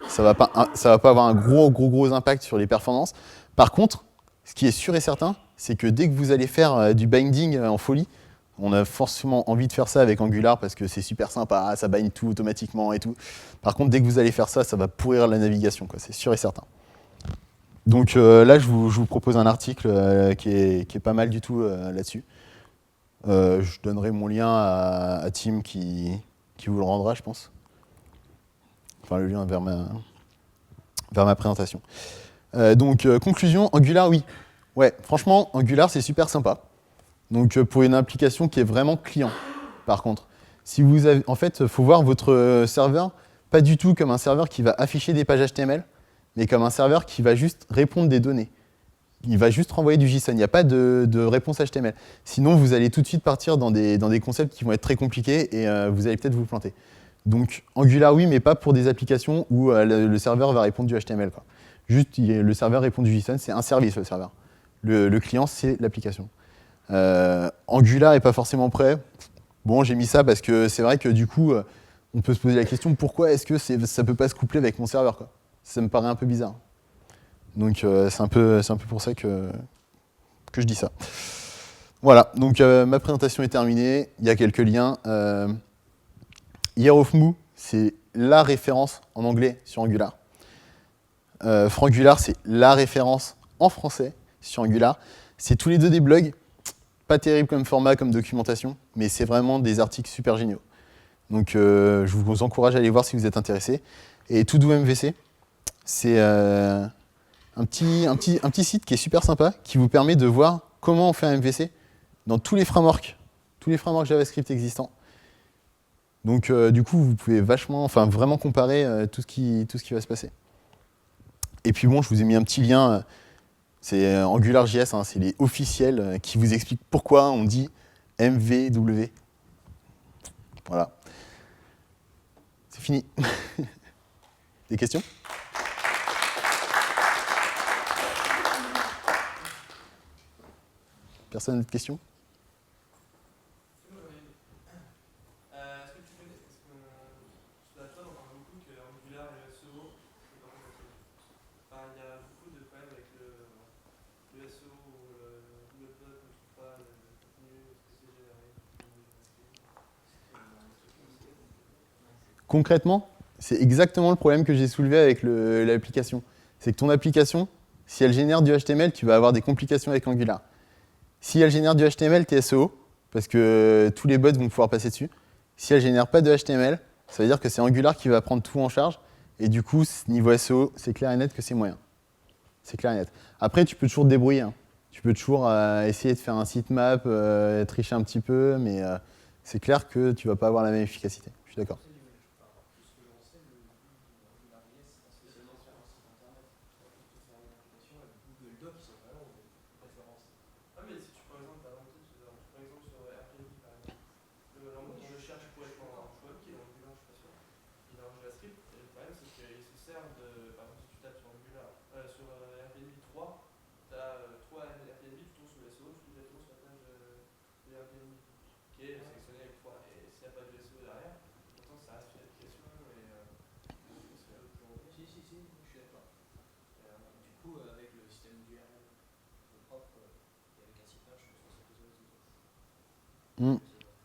ça va pas avoir un gros impact sur les performances. Par contre, ce qui est sûr et certain, c'est que dès que vous allez faire du binding en folie, on a forcément envie de faire ça avec Angular parce que c'est super sympa, ça bind tout automatiquement et tout. Par contre, dès que vous allez faire ça, ça va pourrir la navigation, quoi, c'est sûr et certain. Donc là, je vous propose un article qui est pas mal du tout là-dessus. Je donnerai mon lien à Tim qui vous le rendra, je pense. enfin, le lien vers ma présentation. Donc, conclusion, Angular, oui. Ouais, franchement, Angular, c'est super sympa. Donc, pour une application qui est vraiment client, par contre. Si vous avez, en fait, il faut voir votre serveur pas du tout comme un serveur qui va afficher des pages HTML, mais comme un serveur qui va juste répondre des données. Il va juste renvoyer du JSON, il n'y a pas de réponse HTML. Sinon, vous allez tout de suite partir dans des concepts qui vont être très compliqués et vous allez peut-être vous planter. Donc, Angular, oui, mais pas pour des applications où le serveur va répondre du HTML, quoi. Juste, le serveur répond du JSON, c'est un service, le serveur. Le client, c'est l'application. Angular n'est pas forcément prêt. Bon, j'ai mis ça parce que c'est vrai que du coup, on peut se poser la question, pourquoi est-ce que ça ne peut pas se coupler avec mon serveur, quoi. Ça me paraît un peu bizarre. Donc, c'est un peu pour ça que je dis ça. Voilà, donc ma présentation est terminée. Il y a quelques liens. Year of Moo, c'est la référence en anglais sur Angular. Frangular, c'est la référence en français sur Angular. C'est tous les deux des blogs, pas terrible comme format, comme documentation, mais c'est vraiment des articles super géniaux. Donc je vous encourage à aller voir si vous êtes intéressé. Et To Do MVC, c'est un petit site qui est super sympa, qui vous permet de voir comment on fait un MVC dans tous les frameworks JavaScript existants. Donc du coup, vous pouvez vraiment comparer tout ce qui va se passer. Et puis bon, je vous ai mis un petit lien, c'est AngularJS, hein, c'est les officiels qui vous expliquent pourquoi on dit MVW. Voilà. C'est fini. Des questions ? Personne n'a de questions ? Est-ce que tu connais, parce que sur la cloud, on parle beaucoup que Angular et le SEO, c'est pas compatible. Enfin, il y a beaucoup de problèmes avec le SEO où le code ne trouve pas le contenu, ce que c'est généré. Concrètement, c'est exactement le problème que j'ai soulevé avec l'application. C'est que ton application, si elle génère du HTML, tu vas avoir des complications avec Angular. Si elle génère du HTML, t'es SEO, parce que tous les bots vont pouvoir passer dessus. Si elle ne génère pas de HTML, ça veut dire que c'est Angular qui va prendre tout en charge. Et du coup, niveau SEO, c'est clair et net que c'est moyen. C'est clair et net. Après, tu peux toujours te débrouiller, hein. Tu peux toujours essayer de faire un sitemap, tricher un petit peu, mais c'est clair que tu ne vas pas avoir la même efficacité. Je suis d'accord.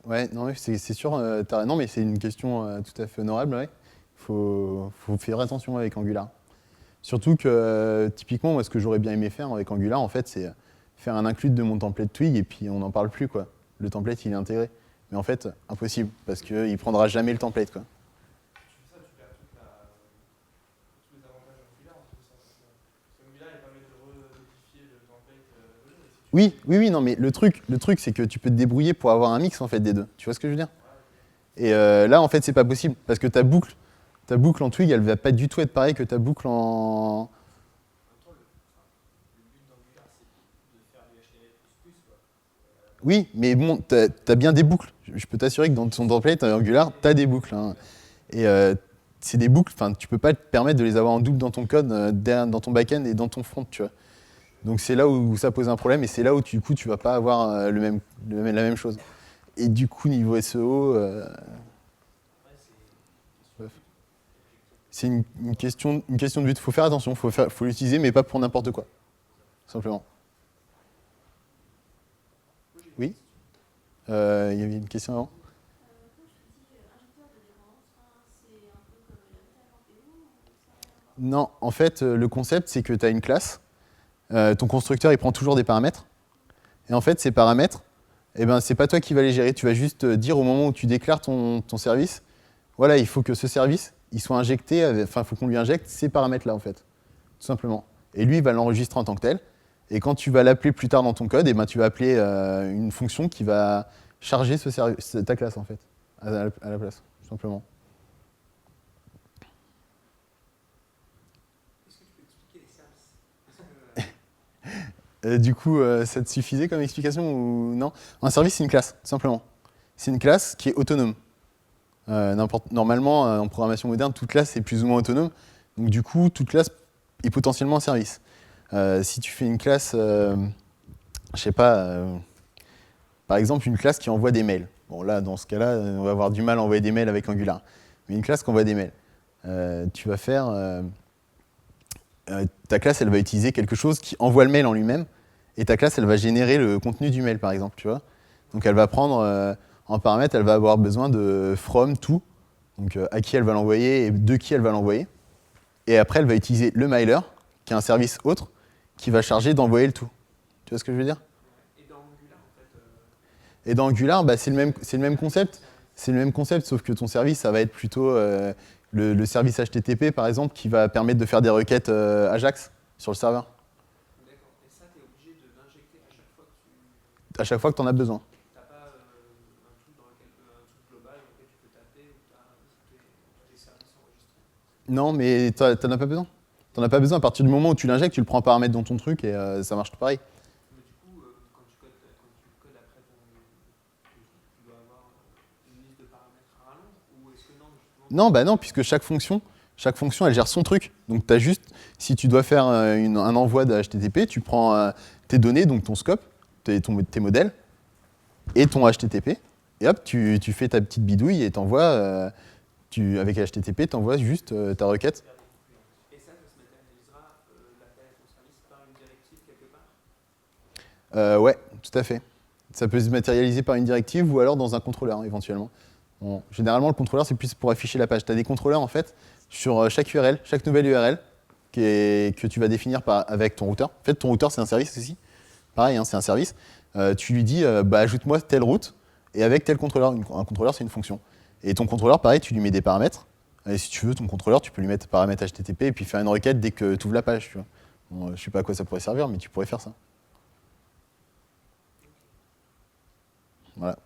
Ouais, non, c'est sûr. Non, mais c'est une question tout à fait honorable. Ouais. Faut faire attention avec Angular. Surtout que, typiquement, moi, ce que j'aurais bien aimé faire avec Angular, en fait, c'est faire un include de mon template Twig et puis on n'en parle plus, quoi. Le template, il est intégré. Mais en fait, impossible, parce qu'il ne prendra jamais le template, quoi. Oui, non, mais le truc, c'est que tu peux te débrouiller pour avoir un mix en fait des deux. Tu vois ce que je veux dire ? Et là, en fait, c'est pas possible parce que ta boucle en Twig, elle va pas du tout être pareille que ta boucle en. Oui, mais bon, t'as bien des boucles. Je peux t'assurer que dans ton template Angular, t'as des boucles, hein. Et c'est des boucles. Enfin, tu peux pas te permettre de les avoir en double dans ton code, dans ton back-end et dans ton front, tu vois. Donc c'est là où ça pose un problème et c'est là où du coup tu vas pas avoir la même chose. Et du coup niveau SEO, c'est une question de but. Il faut faire attention, faut l'utiliser mais pas pour n'importe quoi, simplement. Oui. Il y avait une question avant. Non, en fait le concept c'est que tu as une classe. Ton constructeur, il prend toujours des paramètres. Et en fait, ces paramètres, c'est pas toi qui vas les gérer. Tu vas juste dire au moment où tu déclares ton service, voilà, il faut que ce service, ils soient injectés, enfin, il faut qu'on lui injecte ces paramètres-là, en fait, tout simplement. Et lui, il va l'enregistrer en tant que tel. Et quand tu vas l'appeler plus tard dans ton code, eh ben, tu vas appeler une fonction qui va charger ta classe, en fait, à la place, tout simplement. Est-ce que tu peux expliquer les services? Parce que, Du coup, ça te suffisait comme explication ou non? Un service, c'est une classe, tout simplement. C'est une classe qui est autonome. Normalement, en programmation moderne, toute classe est plus ou moins autonome. Donc du coup, toute classe est potentiellement un service. Si tu fais une classe, je sais pas, par exemple une classe qui envoie des mails. Bon là, dans ce cas-là, on va avoir du mal à envoyer des mails avec Angular. Mais une classe qui envoie des mails. Tu vas faire... ta classe, elle va utiliser quelque chose qui envoie le mail en lui-même. Et ta classe, elle va générer le contenu du mail, par exemple. Tu vois. Donc elle va prendre... en paramètre, elle va avoir besoin de from, to, donc à qui elle va l'envoyer et de qui elle va l'envoyer. Et après, elle va utiliser le mailer, qui est un service autre, qui va charger d'envoyer le tout. Tu vois ce que je veux dire? et dans Angular, en fait, Et dans Angular, bah, c'est le même concept. C'est le même concept, sauf que ton service, ça va être plutôt le service HTTP, par exemple, qui va permettre de faire des requêtes Ajax sur le serveur, d'accord. Et ça, tu es obligé d'injecter à chaque fois que à chaque fois que tu en as besoin. tu n'as pas un truc dans lequel, un truc global dans lequel tu peux taper ou tu as des services enregistrés. Non, mais t'en as pas besoin. T'en as pas besoin. À partir du moment où tu l'injectes, tu le prends en paramètre dans ton truc et ça marche tout pareil. Mais du coup, quand tu codes après ton truc, tu dois avoir une liste de paramètres à rallonge ou est-ce que non, justement, Non, bah non, puisque chaque fonction, elle gère son truc. Donc t'as juste, si tu dois faire un envoi de HTTP, tu prends tes données, donc ton scope, tes modèles, et ton HTTP, et hop, tu fais ta petite bidouille et t'envoies, avec HTTP, t'envoies juste ta requête. et ça se matérialisera l'appel à ton service par une directive quelque part? Ouais, tout à fait. Ça peut se matérialiser par une directive ou alors dans un contrôleur, éventuellement. Bon, généralement, le contrôleur, c'est plus pour afficher la page. Tu as des contrôleurs, en fait, sur chaque URL, chaque nouvelle URL, que tu vas définir avec ton routeur. En fait, ton routeur, c'est un service aussi. Pareil, hein, c'est un service. Tu lui dis, bah, ajoute-moi telle route, et avec tel contrôleur. Un contrôleur, c'est une fonction. Et ton contrôleur, pareil, tu lui mets des paramètres. Et si tu veux, ton contrôleur, tu peux lui mettre paramètre HTTP et puis faire une requête dès que tu ouvres la page. Tu vois. Bon, je ne sais pas à quoi ça pourrait servir, mais tu pourrais faire ça. Voilà.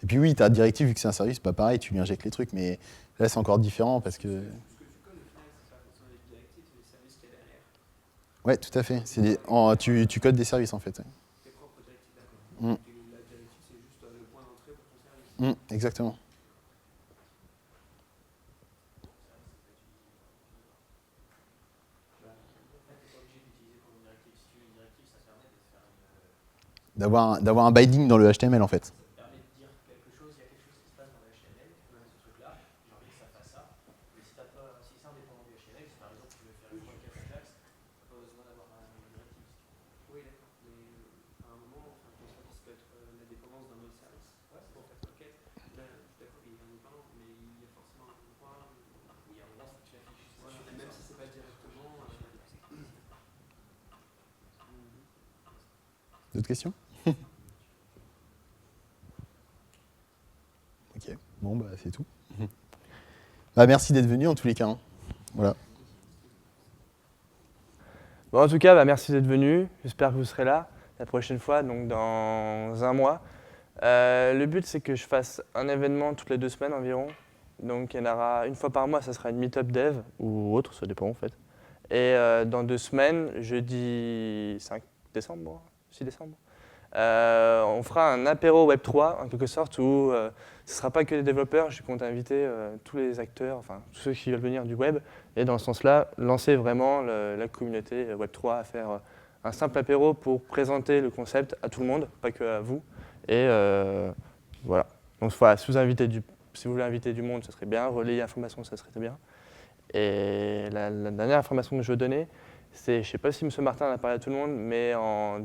Et puis oui, ta directive, vu que c'est un service, bah pareil, tu lui injectes les trucs, mais là, c'est encore différent parce que... Ce que tu codes, au final, c'est pas forcément des directives, c'est des services qu'il y a derrière. Ouais, tout à fait. Tu codes des services, en fait. Ouais. Tes propres directives, d'accord. Mm. Et la directive, c'est juste le point d'entrée pour ton service. Exactement. Là, tu n'es pas obligé d'utiliser pour une directive. Si tu veux une directive, ça te permet de faire D'avoir un binding dans le HTML, en fait. ça te permet de dire quelque chose, il y a quelque chose qui se passe dans le HTML, tu peux mettre ce truc-là, j'ai envie que ça fasse ça. Mais si c'est indépendant du HTML, si par exemple tu veux faire une requête Ajax, tu n'as pas besoin d'avoir une directive. Oui, d'accord. Mais à un moment, enfin, ton service peut être la dépendance d'un autre service. Ouais, c'est pour faire cette requête. Là, je suis d'accord, il est indépendant, mais il y a forcément un endroit où il y a un moment où tu l'affiches. Voilà, même si c'est pas directement. D'autres questions? Ok, bon, bah c'est tout. Bah, merci d'être venu, en tous les cas. Hein. Voilà. Bon, en tout cas, bah, merci d'être venu. J'espère que vous serez là la prochaine fois, donc dans un mois. Le but, c'est que je fasse un événement toutes les 2 semaines environ. Donc, il y en aura une fois par mois, ça sera une meet-up dev ou autre, ça dépend en fait. Et dans 2 semaines, jeudi 5 décembre, 6 décembre, on fera un apéro Web3 en quelque sorte où ce ne sera pas que des développeurs, je compte inviter tous les acteurs, enfin tous ceux qui veulent venir du web, et dans ce sens-là, lancer vraiment la communauté Web3 à faire un simple apéro pour présenter le concept à tout le monde, pas que à vous. Et voilà. Donc voilà, si vous voulez inviter du monde, ça serait bien, relayer l'information, ça serait très bien. Et la dernière information que je veux donner, c'est, je ne sais pas si M. Martin en a parlé à tout le monde, mais en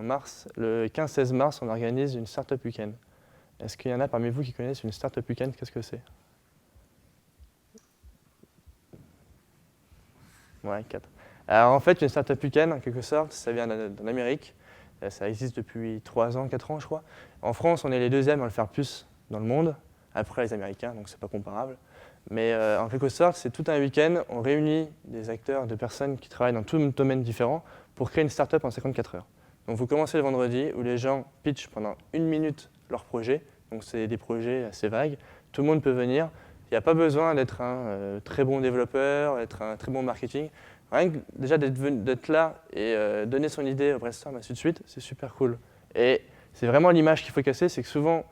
mars, le 15-16 mars, on organise une Startup Weekend. Est-ce qu'il y en a parmi vous qui connaissent une Startup Weekend? Qu'est-ce que c'est? Ouais, 4. Alors en fait, une Startup Weekend, en quelque sorte, ça vient d'en Amérique. Ça existe depuis 3 ans, 4 ans, je crois. En France, on est les 2e à le faire plus dans le monde, après les Américains, donc c'est pas comparable. Mais en quelque sorte, c'est tout un week-end, on réunit des acteurs, des personnes qui travaillent dans tout un domaine différent pour créer une startup en 54 heures. Donc vous commencez le vendredi où les gens pitchent pendant 1 minute leur projet. Donc c'est des projets assez vagues. Tout le monde peut venir. Il n'y a pas besoin d'être un très bon développeur, d'être un très bon marketing. Rien que déjà d'être là et donner son idée au brainstorm, ainsi de suite, c'est super cool. Et c'est vraiment l'image qu'il faut casser, c'est que souvent,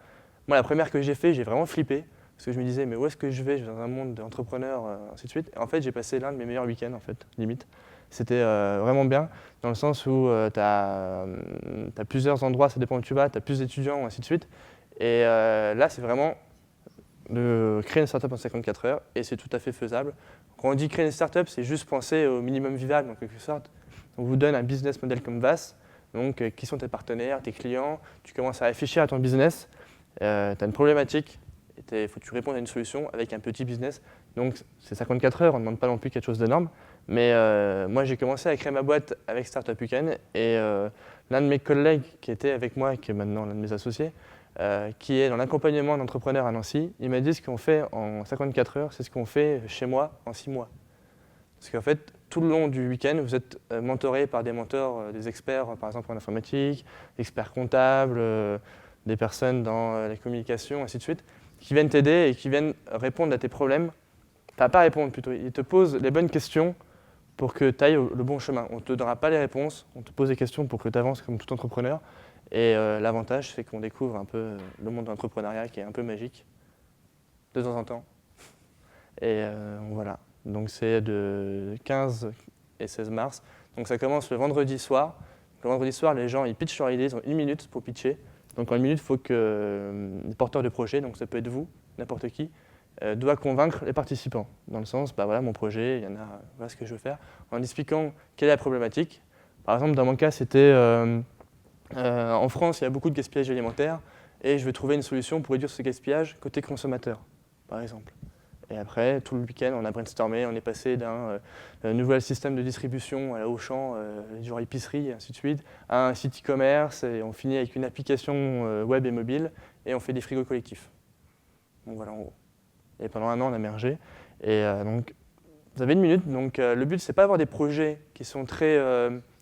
moi la première que j'ai fait, j'ai vraiment flippé. Parce que je me disais, mais où est-ce que je vais? Je vais dans un monde d'entrepreneurs, ainsi de suite. Et en fait, j'ai passé l'un de mes meilleurs week-ends, en fait, limite. C'était vraiment bien, dans le sens où tu as plusieurs endroits, ça dépend où tu vas, tu as plus d'étudiants, ainsi de suite. Et là, c'est vraiment de créer une startup en 54 heures, et c'est tout à fait faisable. Quand on dit créer une startup, c'est juste penser au minimum viable, en quelque sorte. On vous donne un business model comme VAS, donc qui sont tes partenaires, tes clients, tu commences à réfléchir à ton business, tu as une problématique, il faut que tu répondes à une solution avec un petit business. Donc c'est 54 heures, on ne demande pas non plus quelque chose d'énorme. Mais moi j'ai commencé à créer ma boîte avec Startup Weekend et l'un de mes collègues qui était avec moi, qui est maintenant l'un de mes associés, qui est dans l'accompagnement d'entrepreneurs à Nancy, il m'a dit ce qu'on fait en 54 heures, c'est ce qu'on fait chez moi en 6 mois. Parce qu'en fait, tout le long du week-end, vous êtes mentoré par des mentors, des experts par exemple en informatique, experts comptables, des personnes dans la communication, ainsi de suite, qui viennent t'aider et qui viennent répondre à tes problèmes. Enfin, pas répondre plutôt, ils te posent les bonnes questions pour que tu ailles le bon chemin. On ne te donnera pas les réponses, on te pose des questions pour que tu avances comme tout entrepreneur. Et l'avantage, c'est qu'on découvre un peu le monde de l'entrepreneuriat qui est un peu magique, de temps en temps. Et voilà, donc c'est de 15 et 16 mars. Donc ça commence le vendredi soir. Le vendredi soir, les gens ils pitchent leur idée, ils ont 1 minute pour pitcher. Donc en 1 minute, il faut que les porteurs de projet, donc ça peut être vous, n'importe qui, doit convaincre les participants. Dans le sens, bah voilà mon projet, il y en a, voilà ce que je veux faire, en expliquant quelle est la problématique. Par exemple, dans mon cas, c'était en France, il y a beaucoup de gaspillage alimentaire et je veux trouver une solution pour réduire ce gaspillage côté consommateur, par exemple. Et après, tout le week-end, on a brainstormé, on est passé d'un nouvel système de distribution à la Auchan, genre épicerie, et ainsi de suite, à un site e-commerce, et on finit avec une application web et mobile, et on fait des frigos collectifs. Donc voilà, en gros. Et pendant 1 an, on a mergé. Et donc, vous avez 1 minute. Donc, le but, c'est pas d'avoir des projets qui sont très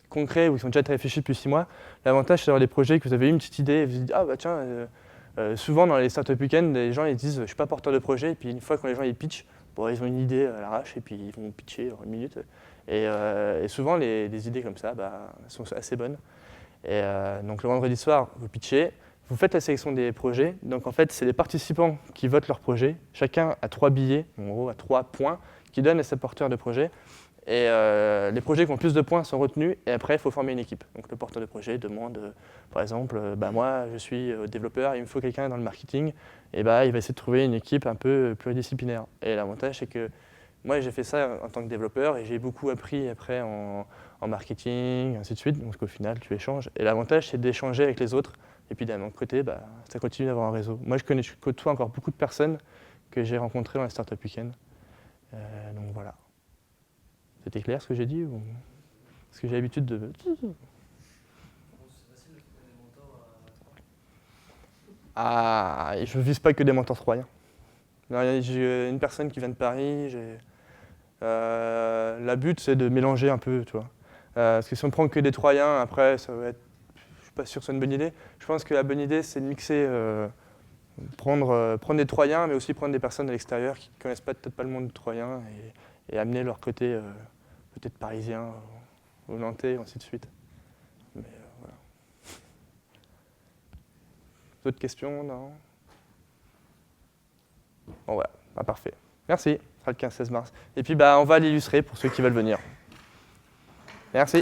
concrets ou qui sont déjà très réfléchis depuis 6 mois. L'avantage, c'est d'avoir des projets que vous avez eu une petite idée et vous dites, ah bah tiens, souvent dans les startup week-ends, les gens ils disent, je suis pas porteur de projet. Et puis une fois que les gens ils pitchent, bon, ils ont une idée à l'arrache et puis ils vont pitcher en 1 minute. Et souvent, les idées comme ça bah, sont assez bonnes. Et donc, le vendredi soir, vous pitchez. Vous faites la sélection des projets, donc en fait c'est les participants qui votent leur projet, chacun a 3 billets, en gros à 3 points, qui donnent à ses porteurs de projet. Et les projets qui ont plus de points sont retenus et après il faut former une équipe. Donc le porteur de projet demande par exemple, bah, moi je suis développeur, il me faut quelqu'un dans le marketing, et bah, il va essayer de trouver une équipe un peu pluridisciplinaire. Et l'avantage c'est que moi j'ai fait ça en tant que développeur et j'ai beaucoup appris après en marketing, ainsi de suite, donc au final tu échanges. Et l'avantage c'est d'échanger avec les autres. Et puis d'un autre côté, bah, ça continue d'avoir un réseau. Moi, je côtoie encore beaucoup de personnes que j'ai rencontrées dans les Startup Weekend. Donc voilà. C'était clair ce que j'ai dit ou... Parce que j'ai l'habitude de... Ah, je ne vise pas que des mentors troyens. J'ai une personne qui vient de Paris. La but, c'est de mélanger un peu, tu vois. Parce que si on prend que des troyens, après, ça va être... pas sûr que ce soit une bonne idée. Je pense que la bonne idée, c'est de mixer, prendre des Troyens, mais aussi prendre des personnes à l'extérieur qui ne connaissent peut-être pas le monde troyen et amener leur côté peut-être parisien ou nantais, ainsi de suite. Mais voilà. D'autres questions? Non? Bon, voilà, bah, parfait. Merci, ce sera le 15-16 mars. Et puis, bah, on va l'illustrer pour ceux qui veulent venir. Merci.